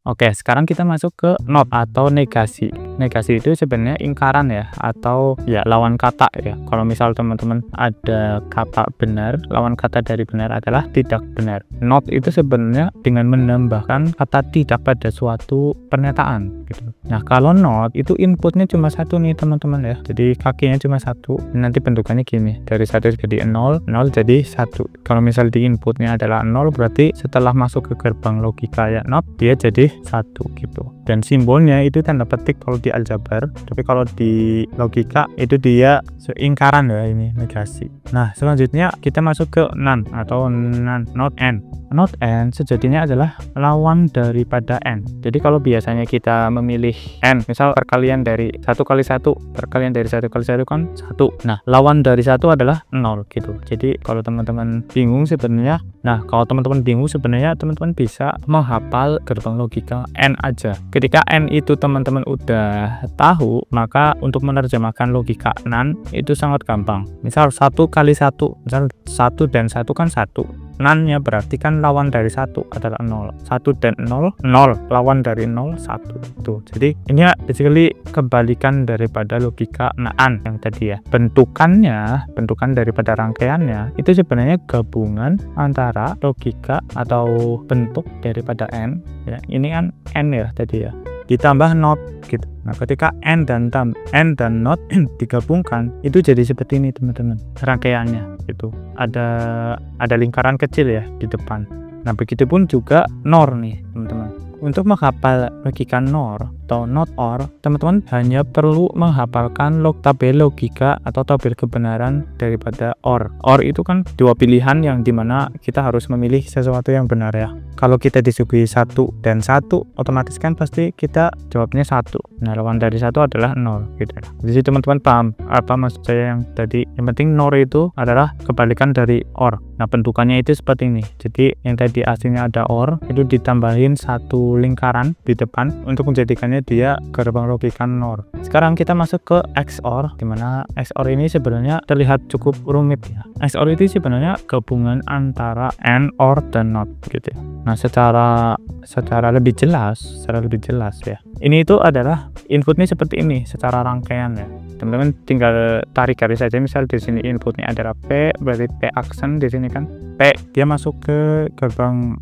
Oke, sekarang kita masuk ke not atau negasi. Negasi itu sebenarnya ingkaran ya, atau ya lawan kata ya. Kalau misal teman-teman ada kata benar, lawan kata dari benar adalah tidak benar. Not itu sebenarnya dengan menambahkan kata tidak pada suatu pernyataan gitu. Nah, kalau not itu inputnya cuma satu nih teman-teman ya. Jadi kakinya cuma satu. Nanti bentukannya gini, dari 1 jadi 0, 0 jadi 1. Kalau misal di inputnya adalah 0, berarti setelah masuk ke gerbang logika ya not, dia jadi 1 gitu. Dan simbolnya itu tanda petik kalau di aljabar, tapi kalau di logika itu dia seingkaran ya, ini negasi. Nah, selanjutnya kita masuk ke non atau non, not and. Not and sejatinya adalah lawan daripada n. Jadi kalau biasanya kita memilih n, misal perkalian dari 1 kali 1, perkalian dari 1 kali 1 kan 1. Nah, lawan dari 1 adalah 0 gitu. Jadi kalau teman-teman bingung sebenarnya, teman-teman bisa menghafal gerbang logika n aja. Ketika n itu teman-teman udah tahu, maka untuk menerjemahkan logika nan itu sangat gampang. Misal 1 kali 1, misal 1 dan 1 kan 1. Nan-nya berarti kan lawan dari 1 adalah 0. 1 dan 0, 0. Lawan dari 0, 1. Tuh. Jadi ini basically kebalikan daripada logika naan yang tadi ya. Bentukan daripada rangkaiannya itu sebenarnya gabungan antara logika atau bentuk daripada n ya. Ini kan n ya tadi ya, ditambah not gitu. Nah, ketika n dan not digabungkan itu jadi seperti ini teman-teman rangkaiannya itu. Ada lingkaran kecil ya di depan. Nah, begitupun juga nor nih teman-teman. Untuk menghafal logika nor atau not or, teman-teman hanya perlu menghafalkan tabel logika atau tabel kebenaran daripada or. Or itu kan dua pilihan yang dimana kita harus memilih sesuatu yang benar ya. Kalau kita disuguhi 1 dan 1, otomatis kan pasti kita jawabnya 1. Nah, lawan dari 1 adalah 0 gitu. Jadi teman-teman paham apa maksud saya yang tadi? Yang penting nor itu adalah kebalikan dari or. Nah, bentukannya itu seperti ini. Jadi yang tadi aslinya ada or, itu ditambahin satu lingkaran di depan untuk menjadikannya dia gerbang logika nor. Sekarang kita masuk ke XOR, dimana XOR ini sebenarnya terlihat cukup rumit ya. XOR itu sebenarnya gabungan antara AND, OR, dan NOT gitu ya. Nah, secara lebih jelas ya. Ini itu adalah inputnya seperti ini secara rangkaian ya. Teman-teman tinggal tarik garis saja. Misal di sini inputnya adalah P, berarti P aksen di sini kan. P dia masuk ke gerbang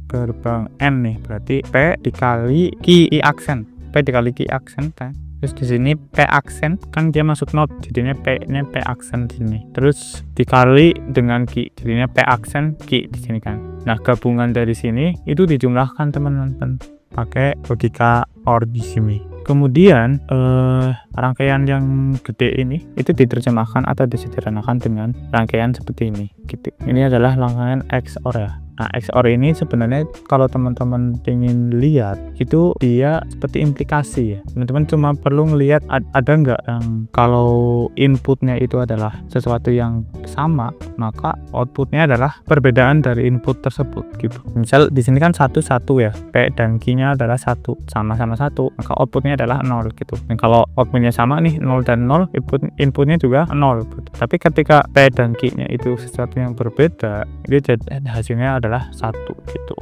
N nih, berarti P dikali I aksen. P dikali Q aksen kan. Terus di sini P aksen kan dia masuk not, jadinya P-nya P aksen di sini. Terus dikali dengan Q, jadinya P aksen Q di sini kan. Nah, gabungan dari sini itu dijumlahkan teman-teman pakai logika OR di sini. Kemudian rangkaian yang gede ini itu diterjemahkan atau disederhanakan dengan rangkaian seperti ini gitu. Ini adalah rangkaian XOR ya. Nah, XOR ini sebenarnya kalau teman-teman ingin lihat itu dia seperti implikasi ya. Teman-teman cuma perlu ngelihat ada nggak yang kalau inputnya itu adalah sesuatu yang sama, maka outputnya adalah perbedaan dari input tersebut gitu. Misal di sini kan 1 ya, P dan Q-nya adalah 1, sama-sama 1, maka outputnya adalah 0 gitu. Dan kalau outputnya sama nih 0 dan 0, inputnya juga 0 gitu. Tapi ketika P dan Q-nya itu sesuatu yang berbeda, itu hasilnya adalah 1 gitu.